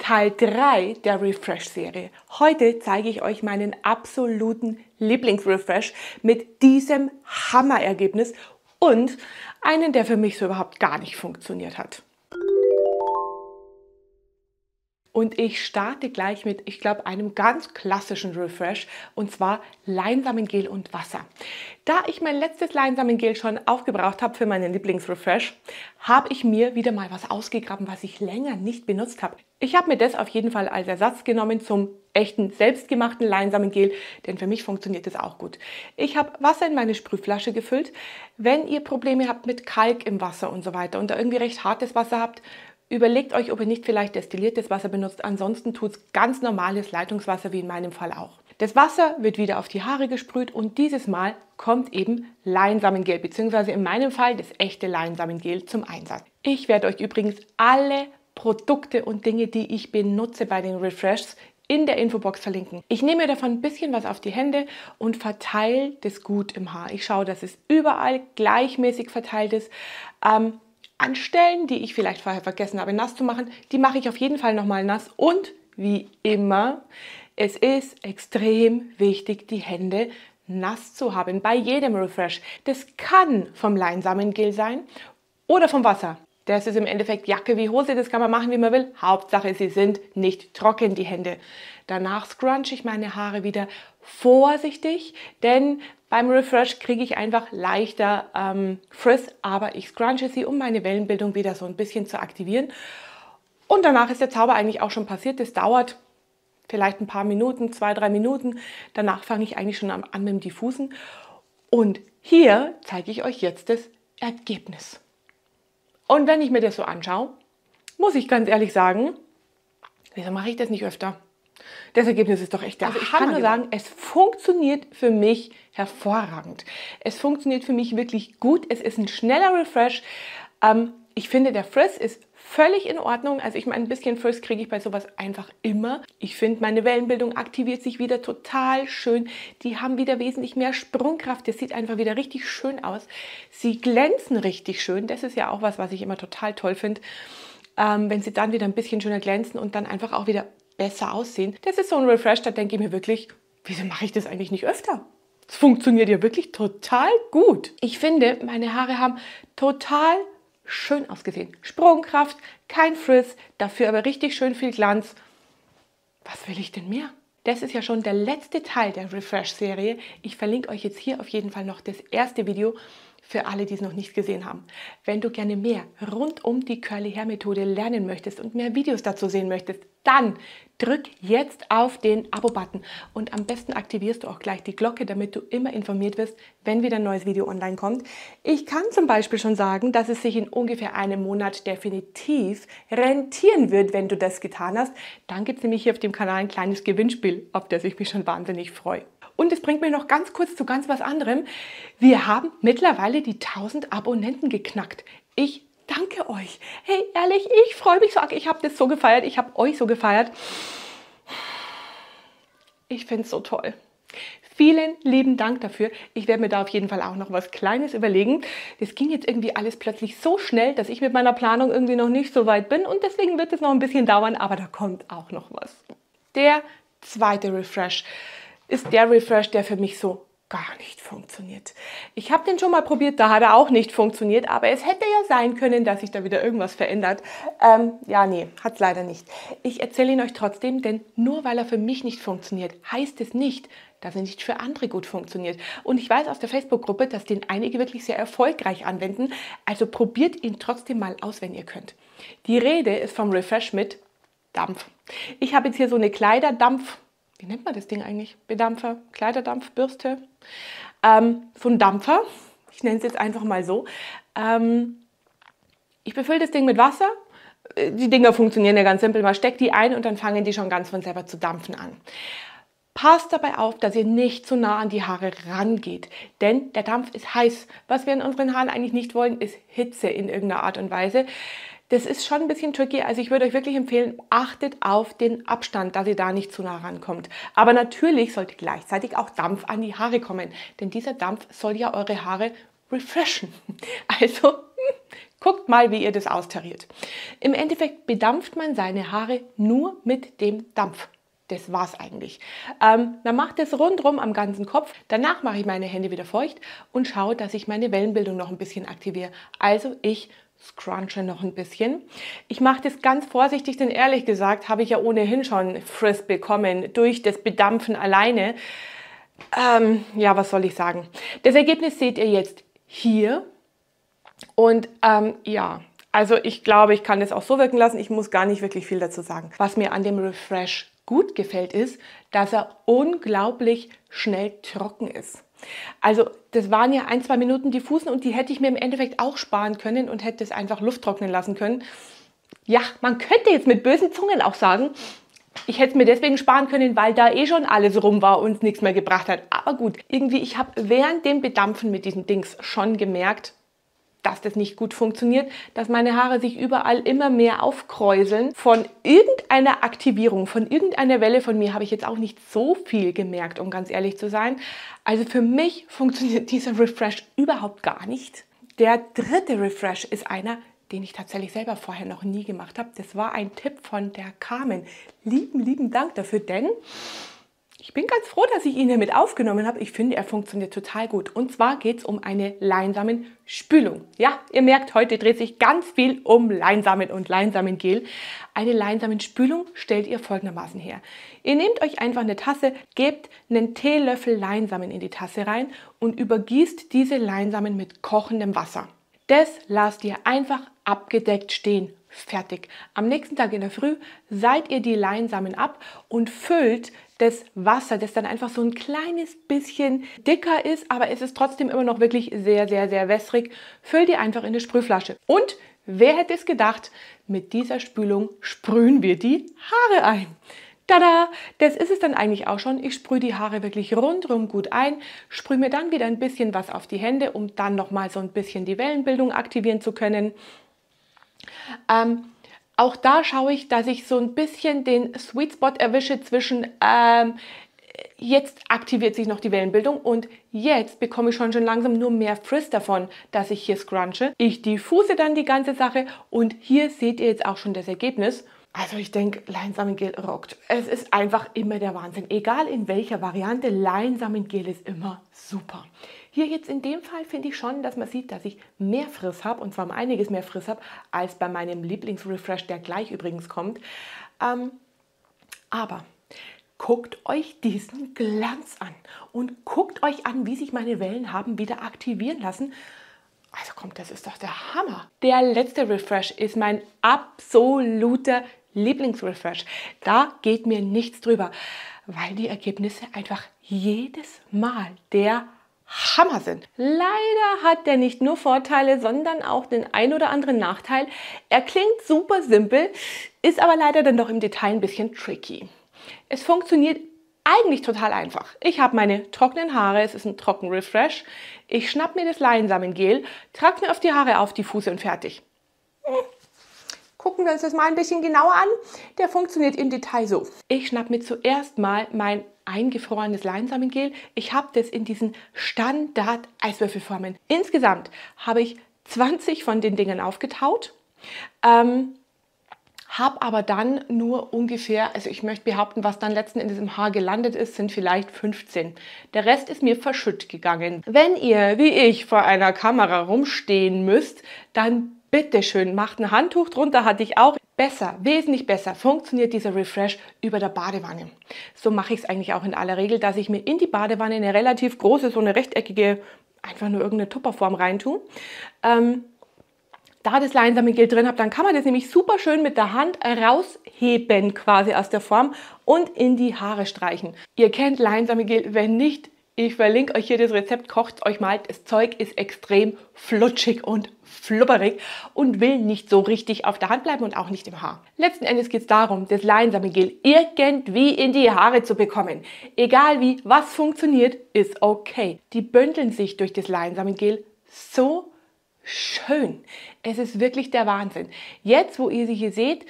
Teil 3 der Refresh-Serie. Heute zeige ich euch meinen absoluten Lieblingsrefresh mit diesem Hammerergebnis und einen, der für mich so überhaupt gar nicht funktioniert hat. Und ich starte gleich mit, ich glaube, einem ganz klassischen Refresh, und zwar Leinsamengel und Wasser. Da ich mein letztes Leinsamengel schon aufgebraucht habe für meinen Lieblingsrefresh, habe ich mir wieder mal was ausgegraben, was ich länger nicht benutzt habe. Ich habe mir das auf jeden Fall als Ersatz genommen zum echten, selbstgemachten Leinsamengel, denn für mich funktioniert das auch gut. Ich habe Wasser in meine Sprühflasche gefüllt. Wenn ihr Probleme habt mit Kalk im Wasser und so weiter und da irgendwie recht hartes Wasser habt, überlegt euch, ob ihr nicht vielleicht destilliertes Wasser benutzt. Ansonsten tut es ganz normales Leitungswasser, wie in meinem Fall auch. Das Wasser wird wieder auf die Haare gesprüht und dieses Mal kommt eben Leinsamengel, beziehungsweise in meinem Fall das echte Leinsamengel zum Einsatz. Ich werde euch übrigens alle Produkte und Dinge, die ich benutze bei den Refreshs, in der Infobox verlinken. Ich nehme mir davon ein bisschen was auf die Hände und verteile das gut im Haar. Ich schaue, dass es überall gleichmäßig verteilt ist. An Stellen, die ich vielleicht vorher vergessen habe, nass zu machen, die mache ich auf jeden Fall nochmal nass. Und wie immer, es ist extrem wichtig, die Hände nass zu haben bei jedem Refresh. Das kann vom Leinsamengel sein oder vom Wasser. Das ist im Endeffekt Jacke wie Hose, das kann man machen, wie man will. Hauptsache, sie sind nicht trocken, die Hände. Danach scrunche ich meine Haare wieder vorsichtig, denn beim Refresh kriege ich einfach leichter Frizz, aber ich scrunche sie, um meine Wellenbildung wieder so ein bisschen zu aktivieren. Und danach ist der Zauber eigentlich auch schon passiert. Das dauert vielleicht ein paar Minuten, 2-3 Minuten. Danach fange ich eigentlich schon an mit dem Diffusen. Und hier zeige ich euch jetzt das Ergebnis. Und wenn ich mir das so anschaue, muss ich ganz ehrlich sagen, wieso mache ich das nicht öfter? Das Ergebnis ist doch echt der Hammer. Also ich kann nur sagen, es funktioniert für mich hervorragend. Es funktioniert für mich wirklich gut. Es ist ein schneller Refresh. Ich finde, der Frizz ist völlig in Ordnung. Also ich meine, ein bisschen Frizz kriege ich bei sowas einfach immer. Ich finde, meine Wellenbildung aktiviert sich wieder total schön. Die haben wieder wesentlich mehr Sprungkraft. Das sieht einfach wieder richtig schön aus. Sie glänzen richtig schön. Das ist ja auch was ich immer total toll finde. Wenn sie dann wieder ein bisschen schöner glänzen und dann einfach auch wieder besser aussehen. Das ist so ein Refresh, da denke ich mir wirklich, wieso mache ich das eigentlich nicht öfter? Es funktioniert ja wirklich total gut. Ich finde, meine Haare haben total schön ausgesehen. Sprungkraft, kein Frizz, dafür aber richtig schön viel Glanz. Was will ich denn mehr? Das ist ja schon der letzte Teil der Refresh-Serie. Ich verlinke euch jetzt hier auf jeden Fall noch das erste Video für alle, die es noch nicht gesehen haben. Wenn du gerne mehr rund um die Curly Hair Methode lernen möchtest und mehr Videos dazu sehen möchtest, dann drück jetzt auf den Abo-Button und am besten aktivierst du auch gleich die Glocke, damit du immer informiert wirst, wenn wieder ein neues Video online kommt. Ich kann zum Beispiel schon sagen, dass es sich in ungefähr einem Monat definitiv rentieren wird, wenn du das getan hast. Dann gibt es nämlich hier auf dem Kanal ein kleines Gewinnspiel, auf das ich mich schon wahnsinnig freue. Und es bringt mich noch ganz kurz zu ganz was anderem. Wir haben mittlerweile die 1000 Abonnenten geknackt. Ich danke euch. Hey, ehrlich, ich freue mich so. Ich habe das so gefeiert. Ich habe euch so gefeiert. Ich finde es so toll. Vielen lieben Dank dafür. Ich werde mir da auf jeden Fall auch noch was Kleines überlegen. Das ging jetzt irgendwie alles plötzlich so schnell, dass ich mit meiner Planung irgendwie noch nicht so weit bin. Und deswegen wird es noch ein bisschen dauern, aber da kommt auch noch was. Der zweite Refresh ist der Refresh, der für mich so gar nicht funktioniert. Ich habe den schon mal probiert, da hat er auch nicht funktioniert, aber es hätte ja sein können, dass sich da wieder irgendwas verändert. Ja, nee, hat es leider nicht. Ich erzähle ihn euch trotzdem, denn nur weil er für mich nicht funktioniert, heißt es nicht, dass er nicht für andere gut funktioniert. Und ich weiß aus der Facebook-Gruppe, dass den einige wirklich sehr erfolgreich anwenden, also probiert ihn trotzdem mal aus, wenn ihr könnt. Die Rede ist vom Refresh mit Dampf. Ich habe jetzt hier so eine Kleiderdampf, wie nennt man das Ding eigentlich? Bedampfer, Kleiderdampfbürste. So ein Dampfer, ich nenne es jetzt einfach mal so. Ich befülle das Ding mit Wasser. Die Dinger funktionieren ja ganz simpel. Man steckt die ein und dann fangen die schon ganz von selber zu dampfen an. Passt dabei auf, dass ihr nicht zu nah an die Haare rangeht, denn der Dampf ist heiß. Was wir in unseren Haaren eigentlich nicht wollen, ist Hitze in irgendeiner Art und Weise. Das ist schon ein bisschen tricky, also ich würde euch wirklich empfehlen, achtet auf den Abstand, dass ihr da nicht zu nah rankommt. Aber natürlich sollte gleichzeitig auch Dampf an die Haare kommen, denn dieser Dampf soll ja eure Haare refreshen. Also Guckt mal, wie ihr das austariert. Im Endeffekt bedampft man seine Haare nur mit dem Dampf. Das war's eigentlich. Man macht es rundherum am ganzen Kopf. Danach mache ich meine Hände wieder feucht und schaue, dass ich meine Wellenbildung noch ein bisschen aktiviere. Also ich scrunche noch ein bisschen. Ich mache das ganz vorsichtig, denn ehrlich gesagt habe ich ja ohnehin schon Frizz bekommen durch das Bedampfen alleine. Ja, was soll ich sagen? Das Ergebnis seht ihr jetzt hier. Und ja, also ich glaube, ich kann das auch so wirken lassen. Ich muss gar nicht wirklich viel dazu sagen. Was mir an dem Refresh gut gefällt, ist, dass er unglaublich schnell trocken ist. Also das waren ja 1-2 Minuten diffusen und die hätte ich mir im Endeffekt auch sparen können und hätte es einfach Luft trocknen lassen können. Ja, man könnte jetzt mit bösen Zungen auch sagen, ich hätte es mir deswegen sparen können, weil da eh schon alles rum war und es nichts mehr gebracht hat. Aber gut, irgendwie, ich habe während dem Bedampfen mit diesen Dings schon gemerkt, dass das nicht gut funktioniert, dass meine Haare sich überall immer mehr aufkräuseln. Von irgendeiner Aktivierung, von irgendeiner Welle von mir habe ich jetzt auch nicht so viel gemerkt, um ganz ehrlich zu sein. Also für mich funktioniert dieser Refresh überhaupt gar nicht. Der dritte Refresh ist einer, den ich tatsächlich selber vorher noch nie gemacht habe. Das war ein Tipp von der Carmen. Lieben Dank dafür, denn ich bin ganz froh, dass ich ihn hier mit aufgenommen habe. Ich finde, er funktioniert total gut. Und zwar geht es um eine Leinsamenspülung. Ja, ihr merkt, heute dreht sich ganz viel um Leinsamen und Leinsamengel. Eine Leinsamenspülung stellt ihr folgendermaßen her. Ihr nehmt euch einfach eine Tasse, gebt einen Teelöffel Leinsamen in die Tasse rein und übergießt diese Leinsamen mit kochendem Wasser. Das lasst ihr einfach abgedeckt stehen. Fertig. Am nächsten Tag in der Früh seid ihr die Leinsamen ab und füllt das Wasser, das dann einfach so ein kleines bisschen dicker ist, aber es ist trotzdem immer noch wirklich sehr wässrig, füllt ihr einfach in eine Sprühflasche. Und wer hätte es gedacht, mit dieser Spülung sprühen wir die Haare ein. Tada! Das ist es dann eigentlich auch schon. Ich sprühe die Haare wirklich rundherum gut ein, sprühe mir dann wieder ein bisschen was auf die Hände, um dann nochmal so ein bisschen die Wellenbildung aktivieren zu können. Auch da schaue ich, dass ich so ein bisschen den Sweet Spot erwische zwischen jetzt aktiviert sich noch die Wellenbildung und jetzt bekomme ich schon langsam nur mehr Frizz davon, dass ich hier scrunche. Ich diffuse dann die ganze Sache und hier seht ihr jetzt auch schon das Ergebnis. Also ich denke, Leinsamengel rockt. Es ist einfach immer der Wahnsinn. Egal in welcher Variante, Leinsamengel ist immer super. Hier jetzt in dem Fall finde ich schon, dass man sieht, dass ich mehr Frizz habe, und zwar um einiges mehr Frizz habe, als bei meinem Lieblingsrefresh, der gleich übrigens kommt. Aber guckt euch diesen Glanz an und guckt euch an, wie sich meine Wellen haben wieder aktivieren lassen. Also kommt, das ist doch der Hammer. Der letzte Refresh ist mein absoluter Lieblingsrefresh. Da geht mir nichts drüber, weil die Ergebnisse einfach jedes Mal der Hammer sind. Leider hat der nicht nur Vorteile, sondern auch den ein oder anderen Nachteil. Er klingt super simpel, ist aber leider dann doch im Detail ein bisschen tricky. Es funktioniert eigentlich total einfach. Ich habe meine trockenen Haare, es ist ein Trockenrefresh. Ich schnapp mir das Leinsamengel, trage mir auf die Haare auf, diffuse und fertig. Gucken wir uns das mal ein bisschen genauer an. Der funktioniert im Detail so. Ich schnapp mir zuerst mal mein eingefrorenes Leinsamengel. Ich habe das in diesen Standard-Eiswürfelformen. Insgesamt habe ich 20 von den Dingen aufgetaut. Habe aber dann nur ungefähr, also ich möchte behaupten, was dann letzten Endes im Haar gelandet ist, sind vielleicht 15. Der Rest ist mir verschütt gegangen. Wenn ihr, wie ich, vor einer Kamera rumstehen müsst, dann bitteschön, macht ein Handtuch drunter, hatte ich auch. Besser, wesentlich besser funktioniert dieser Refresh über der Badewanne. So mache ich es eigentlich auch in aller Regel, dass ich mir in die Badewanne eine relativ große, so eine rechteckige, einfach nur irgendeine Tupperform reintue. Da das Leinsamengel drin habe, dann kann man das nämlich super schön mit der Hand rausheben quasi aus der Form und in die Haare streichen. Ihr kennt Leinsamengel, wenn nicht, ich verlinke euch hier das Rezept, kocht euch mal. Das Zeug ist extrem flutschig und flubberig und will nicht so richtig auf der Hand bleiben und auch nicht im Haar. Letzten Endes geht es darum, das Leinsamengel irgendwie in die Haare zu bekommen. Egal wie, was funktioniert, ist okay. Die bündeln sich durch das Leinsamengel so schön. Es ist wirklich der Wahnsinn. Jetzt, wo ihr sie hier seht,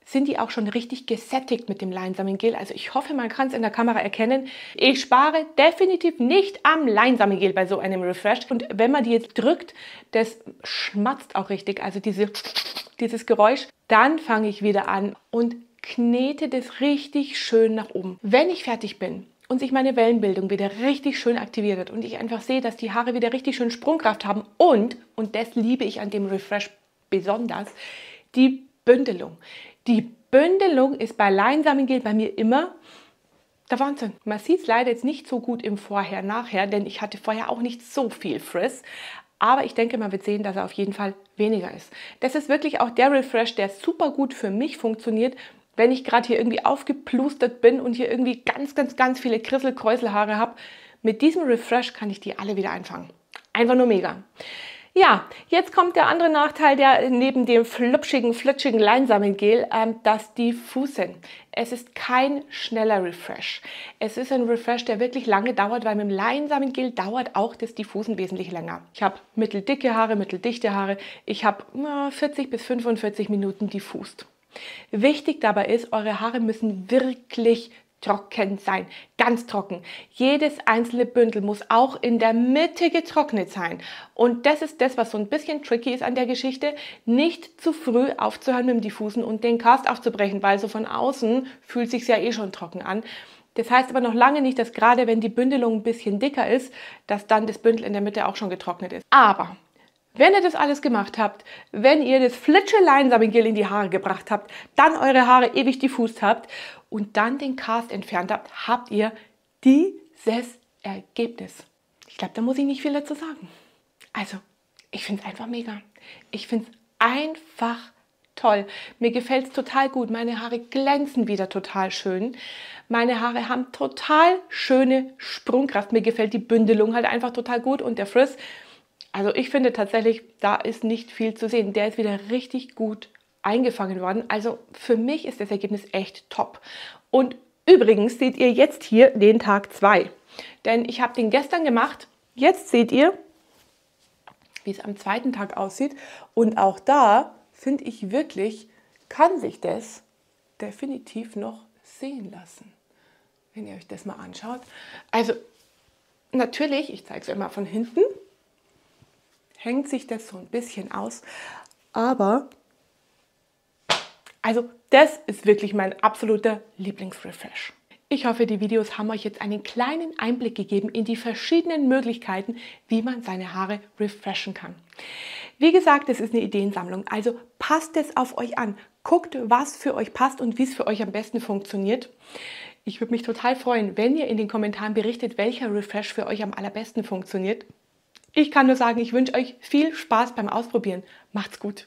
sind die auch schon richtig gesättigt mit dem Leinsamengel. Also ich hoffe, man kann es in der Kamera erkennen. Ich spare definitiv nicht am Leinsamengel bei so einem Refresh. Und wenn man die jetzt drückt, das schmatzt auch richtig, also dieses Geräusch. Dann fange ich wieder an und knete das richtig schön nach oben. Wenn ich fertig bin und sich meine Wellenbildung wieder richtig schön aktiviert hat und ich einfach sehe, dass die Haare wieder richtig schön Sprungkraft haben und das liebe ich an dem Refresh besonders, die Bündelung. Die Bündelung ist bei Leinsamengel bei mir immer der Wahnsinn. Man sieht es leider jetzt nicht so gut im Vorher-Nachher, denn ich hatte vorher auch nicht so viel Frizz. Aber ich denke, man wird sehen, dass er auf jeden Fall weniger ist. Das ist wirklich auch der Refresh, der super gut für mich funktioniert, wenn ich gerade hier irgendwie aufgeplustert bin und hier irgendwie ganz viele Krissel-Kräuselhaare habe. Mit diesem Refresh kann ich die alle wieder einfangen. Einfach nur mega. Ja, jetzt kommt der andere Nachteil, der neben dem flitschigen Leinsamengel, das Diffusen. Es ist kein schneller Refresh. Es ist ein Refresh, der wirklich lange dauert, weil mit dem Leinsamengel dauert auch das Diffusen wesentlich länger. Ich habe mitteldicke Haare, mitteldichte Haare. Ich habe 40 bis 45 Minuten diffust. Wichtig dabei ist, eure Haare müssen wirklich trocken sein, ganz trocken. Jedes einzelne Bündel muss auch in der Mitte getrocknet sein. Und das ist das, was so ein bisschen tricky ist an der Geschichte, nicht zu früh aufzuhören mit dem Diffusen und den Cast aufzubrechen, weil so von außen fühlt sich ja eh schon trocken an. Das heißt aber noch lange nicht, dass gerade wenn die Bündelung ein bisschen dicker ist, dass dann das Bündel in der Mitte auch schon getrocknet ist. Aber wenn ihr das alles gemacht habt, wenn ihr das Flitsche-Leinsamengel in die Haare gebracht habt, dann eure Haare ewig diffust habt und dann den Cast entfernt habt, habt ihr dieses Ergebnis. Ich glaube, da muss ich nicht viel dazu sagen. Also, ich finde es einfach mega. Ich finde es einfach toll. Mir gefällt es total gut. Meine Haare glänzen wieder total schön. Meine Haare haben total schöne Sprungkraft. Mir gefällt die Bündelung halt einfach total gut und der Frizz. Also ich finde tatsächlich, da ist nicht viel zu sehen. Der ist wieder richtig gut eingefangen worden. Also für mich ist das Ergebnis echt top. Und übrigens seht ihr jetzt hier den Tag 2. Denn ich habe den gestern gemacht. Jetzt seht ihr, wie es am zweiten Tag aussieht. Und auch da finde ich wirklich, kann sich das definitiv noch sehen lassen. Wenn ihr euch das mal anschaut. Also natürlich, ich zeige es euch mal von hinten, hängt sich das so ein bisschen aus, aber also das ist wirklich mein absoluter Lieblingsrefresh. Ich hoffe, die Videos haben euch jetzt einen kleinen Einblick gegeben in die verschiedenen Möglichkeiten, wie man seine Haare refreshen kann. Wie gesagt, es ist eine Ideensammlung, also passt es auf euch an. Guckt, was für euch passt und wie es für euch am besten funktioniert. Ich würde mich total freuen, wenn ihr in den Kommentaren berichtet, welcher Refresh für euch am allerbesten funktioniert. Ich kann nur sagen, ich wünsche euch viel Spaß beim Ausprobieren. Macht's gut!